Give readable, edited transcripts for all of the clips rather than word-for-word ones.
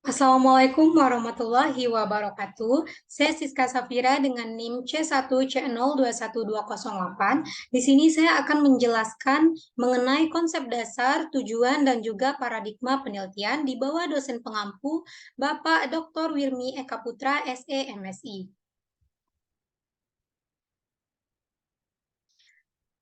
Assalamualaikum warahmatullahi wabarakatuh. Saya Siska Safira dengan NIM C1C021208. Di sini saya akan menjelaskan mengenai konsep dasar, tujuan, dan juga paradigma penelitian di bawah dosen pengampu Bapak Dr. Wirmi Eka Putra, SE, MSI.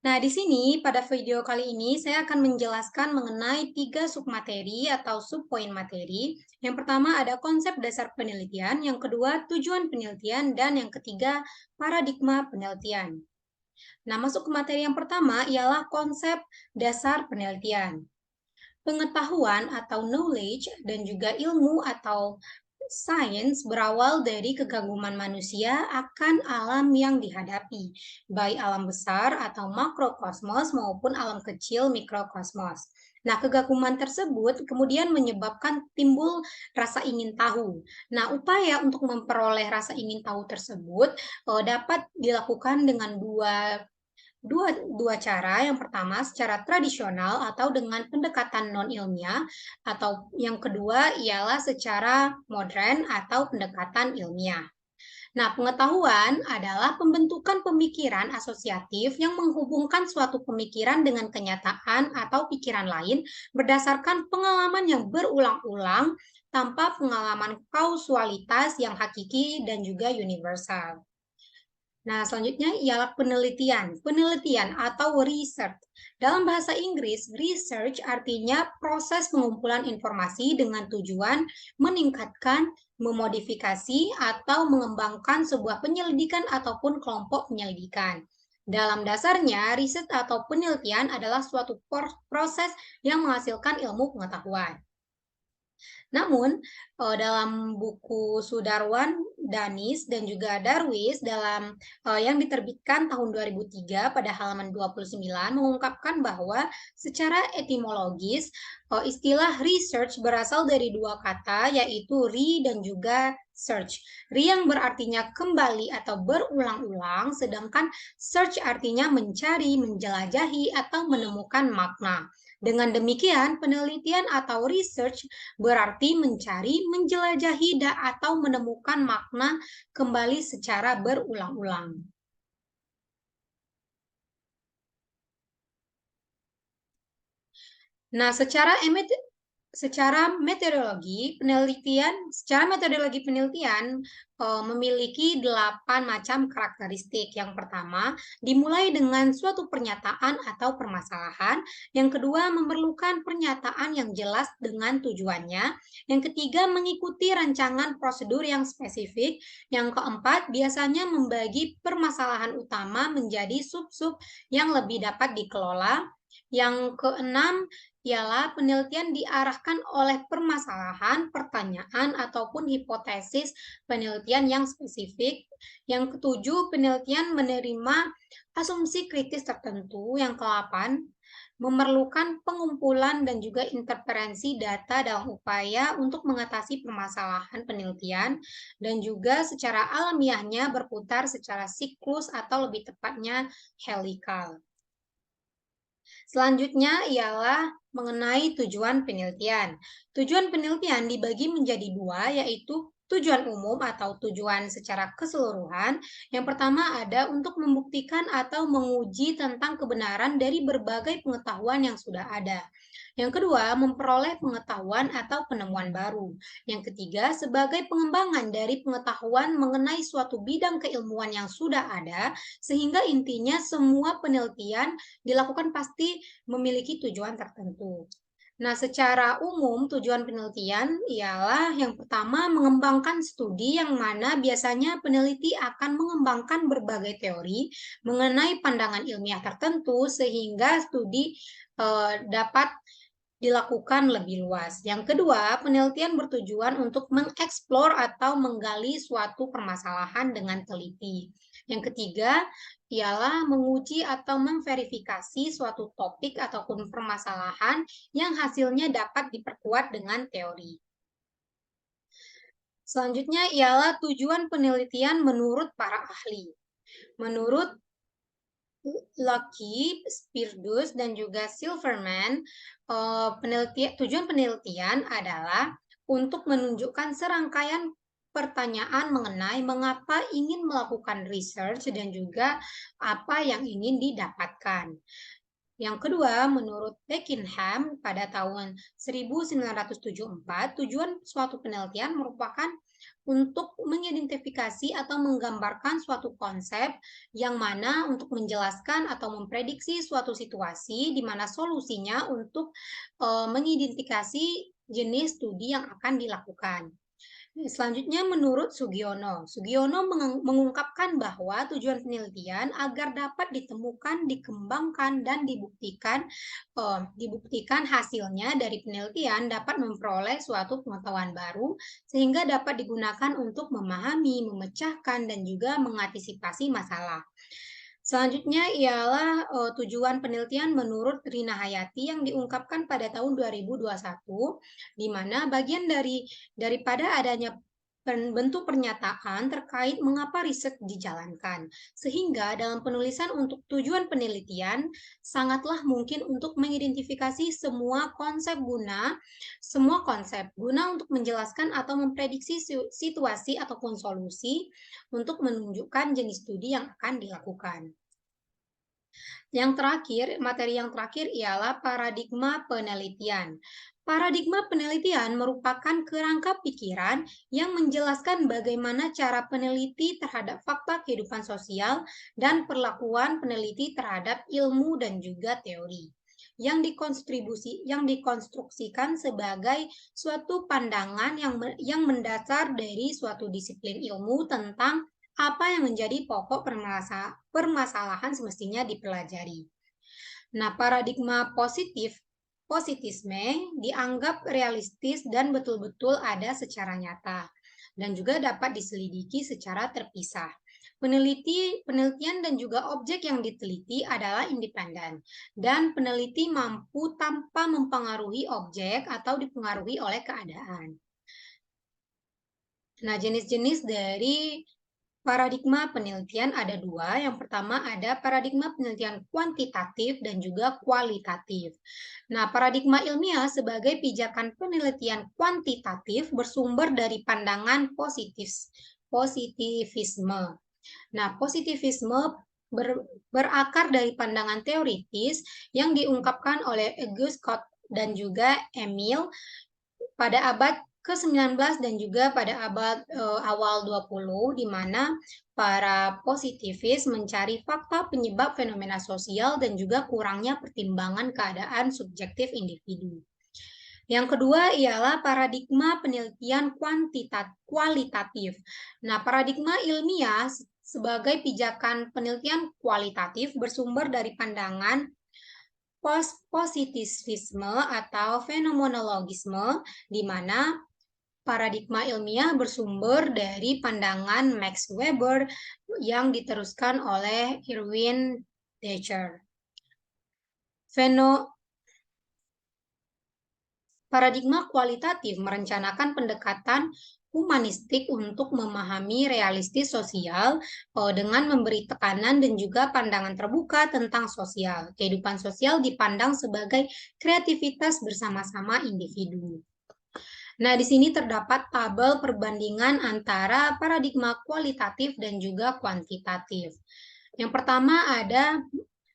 Nah, di sini pada video kali ini saya akan menjelaskan mengenai 3 submateri atau subpoin materi. Yang pertama ada konsep dasar penelitian, yang kedua tujuan penelitian, dan yang ketiga paradigma penelitian. Nah, masuk ke materi yang pertama ialah konsep dasar penelitian. Pengetahuan atau knowledge dan juga ilmu atau sains berawal dari kekaguman manusia akan alam yang dihadapi, baik alam besar atau makrokosmos maupun alam kecil mikrokosmos. Nah, kekaguman tersebut kemudian menyebabkan timbul rasa ingin tahu. Nah, upaya untuk memperoleh rasa ingin tahu tersebut dapat dilakukan dengan dua cara. Yang pertama secara tradisional atau dengan pendekatan non-ilmiah, atau yang kedua ialah secara modern atau pendekatan ilmiah. Nah, pengetahuan adalah pembentukan pemikiran asosiatif yang menghubungkan suatu pemikiran dengan kenyataan atau pikiran lain berdasarkan pengalaman yang berulang-ulang tanpa pengalaman kausualitas yang hakiki dan juga universal. Nah, selanjutnya ialah penelitian. Penelitian atau research. Dalam bahasa Inggris, research artinya proses pengumpulan informasi dengan tujuan meningkatkan, memodifikasi, atau mengembangkan sebuah penyelidikan ataupun kelompok penyelidikan. Dalam dasarnya, riset atau penelitian adalah suatu proses yang menghasilkan ilmu pengetahuan. Namun, dalam buku Sudarwan, Danis, dan juga Darwis yang diterbitkan tahun 2003 pada halaman 29 mengungkapkan bahwa secara etimologis istilah research berasal dari dua kata, yaitu re dan juga search. Re yang berartinya kembali atau berulang-ulang, sedangkan search artinya mencari, menjelajahi, atau menemukan makna. Dengan demikian, penelitian atau research berarti mencari, menjelajahi, atau menemukan makna kembali secara berulang-ulang. Nah, secara metodologi penelitian memiliki 8 macam karakteristik. Yang pertama, dimulai dengan suatu pernyataan atau permasalahan. Yang kedua, memerlukan pernyataan yang jelas dengan tujuannya. Yang ketiga, mengikuti rancangan prosedur yang spesifik. Yang keempat, biasanya membagi permasalahan utama menjadi sub-sub yang lebih dapat dikelola. Yang keenam, ialah penelitian diarahkan oleh permasalahan, pertanyaan, ataupun hipotesis penelitian yang spesifik. Yang ketujuh, penelitian menerima asumsi kritis tertentu. Yang ke-8, memerlukan pengumpulan dan juga interferensi data dalam upaya untuk mengatasi permasalahan penelitian, dan juga secara alamiahnya berputar secara siklus atau lebih tepatnya helikal. Selanjutnya ialah mengenai tujuan penelitian. Tujuan penelitian dibagi menjadi dua, yaitu tujuan umum atau tujuan secara keseluruhan. Yang pertama ada untuk membuktikan atau menguji tentang kebenaran dari berbagai pengetahuan yang sudah ada. Yang kedua, memperoleh pengetahuan atau penemuan baru. Yang ketiga, sebagai pengembangan dari pengetahuan mengenai suatu bidang keilmuan yang sudah ada, sehingga intinya semua penelitian dilakukan pasti memiliki tujuan tertentu. Nah, secara umum tujuan penelitian ialah yang pertama mengembangkan studi, yang mana biasanya peneliti akan mengembangkan berbagai teori mengenai pandangan ilmiah tertentu sehingga studi dapat dilakukan lebih luas. Yang kedua, penelitian bertujuan untuk mengeksplor atau menggali suatu permasalahan dengan teliti. Yang ketiga, ialah menguji atau memverifikasi suatu topik ataupun permasalahan yang hasilnya dapat diperkuat dengan teori. Selanjutnya ialah tujuan penelitian menurut para ahli. Menurut Lucky, dan juga Silverman, tujuan penelitian adalah untuk menunjukkan serangkaian pertanyaan mengenai mengapa ingin melakukan research dan juga apa yang ingin didapatkan. Yang kedua, menurut Beckingham pada tahun 1974, tujuan suatu penelitian merupakan untuk mengidentifikasi atau menggambarkan suatu konsep yang mana untuk menjelaskan atau memprediksi suatu situasi di mana solusinya untuk mengidentifikasi jenis studi yang akan dilakukan. Selanjutnya menurut Sugiono, Sugiono mengungkapkan bahwa tujuan penelitian agar dapat ditemukan, dikembangkan, dan dibuktikan hasilnya dari penelitian dapat memperoleh suatu pengetahuan baru sehingga dapat digunakan untuk memahami, memecahkan, dan juga mengantisipasi masalah. Selanjutnya ialah tujuan penelitian menurut Rina Hayati yang diungkapkan pada tahun 2021, di mana bagian daripada adanya bentuk pernyataan terkait mengapa riset dijalankan. Sehingga dalam penulisan untuk tujuan penelitian, sangatlah mungkin untuk mengidentifikasi semua konsep guna untuk menjelaskan atau memprediksi situasi ataupun solusi untuk menunjukkan jenis studi yang akan dilakukan. Materi yang terakhir ialah paradigma penelitian. Paradigma penelitian merupakan kerangka pikiran yang menjelaskan bagaimana cara peneliti terhadap fakta kehidupan sosial dan perlakuan peneliti terhadap ilmu dan juga teori yang dikonstruksikan sebagai suatu pandangan yang mendasar dari suatu disiplin ilmu tentang apa yang menjadi pokok permasalahan semestinya dipelajari. Nah, paradigma positisme dianggap realistis dan betul-betul ada secara nyata dan juga dapat diselidiki secara terpisah. Penelitian dan juga objek yang diteliti adalah independen dan peneliti mampu tanpa mempengaruhi objek atau dipengaruhi oleh keadaan. Nah, jenis-jenis dari paradigma penelitian ada dua. Yang pertama ada paradigma penelitian kuantitatif dan juga kualitatif. Nah, paradigma ilmiah sebagai pijakan penelitian kuantitatif bersumber dari pandangan positivisme. Nah, positivisme berakar dari pandangan teoritis yang diungkapkan oleh Auguste Comte dan juga Emile pada abad ke-19 dan juga pada abad awal 20, di mana para positivis mencari fakta penyebab fenomena sosial dan juga kurangnya pertimbangan keadaan subjektif individu. Yang kedua ialah paradigma penelitian kualitatif. Nah, paradigma ilmiah sebagai pijakan penelitian kualitatif bersumber dari pandangan positivisme atau fenomenologisme, di mana paradigma ilmiah bersumber dari pandangan Max Weber yang diteruskan oleh Erwin Dechern. Paradigma kualitatif merencanakan pendekatan humanistik untuk memahami realistis sosial dengan memberi tekanan dan juga pandangan terbuka tentang sosial. Kehidupan sosial dipandang sebagai kreativitas bersama-sama individu. Nah, di sini terdapat tabel perbandingan antara paradigma kualitatif dan juga kuantitatif. Yang pertama ada,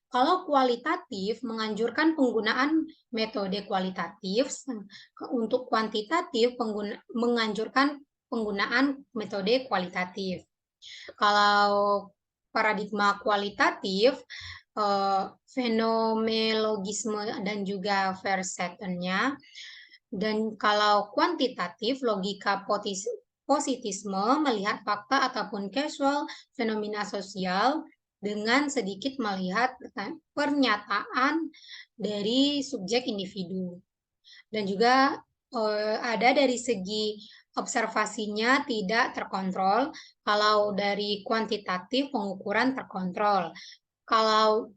kalau kualitatif menganjurkan penggunaan metode kualitatif, untuk kuantitatif menganjurkan penggunaan metode kualitatif. Kalau paradigma kualitatif, fenomenologisme dan juga Verstappennya. Dan kalau kuantitatif, logika positisme melihat fakta ataupun casual fenomena sosial dengan sedikit melihat pernyataan dari subjek individu. Dan juga ada dari segi observasinya tidak terkontrol, kalau dari kuantitatif pengukuran terkontrol. Kalau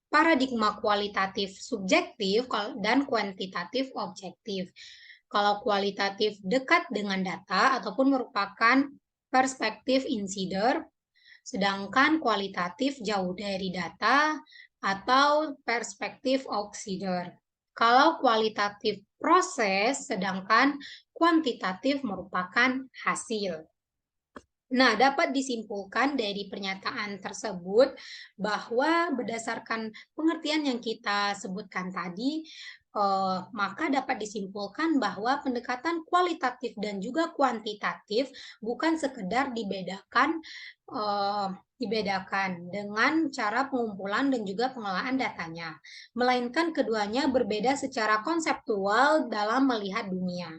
paradigma kualitatif subjektif dan kuantitatif objektif. Kalau kualitatif dekat dengan data ataupun merupakan perspektif insider, sedangkan kualitatif jauh dari data atau perspektif outsider. Kalau kualitatif proses, sedangkan kuantitatif merupakan hasil. Nah, dapat disimpulkan dari pernyataan tersebut bahwa berdasarkan pengertian yang kita sebutkan tadi, maka dapat disimpulkan bahwa pendekatan kualitatif dan juga kuantitatif bukan sekedar dibedakan dengan cara pengumpulan dan juga pengelolaan datanya, melainkan keduanya berbeda secara konseptual dalam melihat dunia.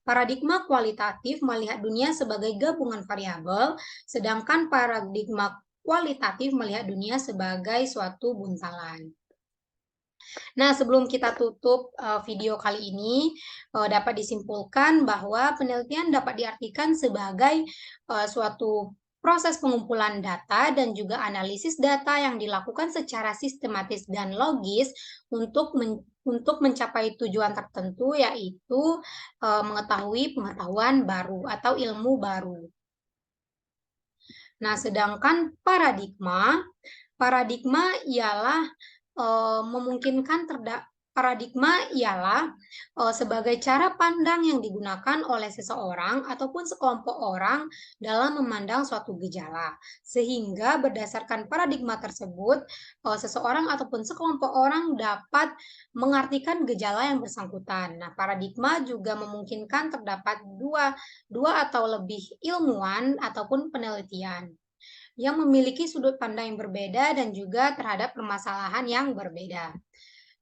Paradigma kualitatif melihat dunia sebagai gabungan variabel, sedangkan paradigma kualitatif melihat dunia sebagai suatu buntalan. Nah, sebelum kita tutup video kali ini, dapat disimpulkan bahwa penelitian dapat diartikan sebagai suatu proses pengumpulan data dan juga analisis data yang dilakukan secara sistematis dan logis untuk mencapai tujuan tertentu, yaitu mengetahui pengetahuan baru atau ilmu baru. Nah, sedangkan paradigma ialah sebagai cara pandang yang digunakan oleh seseorang ataupun sekelompok orang dalam memandang suatu gejala. Sehingga berdasarkan paradigma tersebut, seseorang ataupun sekelompok orang dapat mengartikan gejala yang bersangkutan. Nah, paradigma juga memungkinkan terdapat dua atau lebih ilmuwan ataupun penelitian yang memiliki sudut pandang yang berbeda dan juga terhadap permasalahan yang berbeda.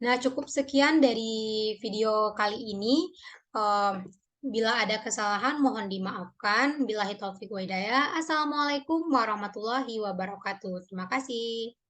Nah, cukup sekian dari video kali ini. Bila ada kesalahan, mohon dimaafkan. Billahi taufiq wa hidayah. Assalamualaikum warahmatullahi wabarakatuh. Terima kasih.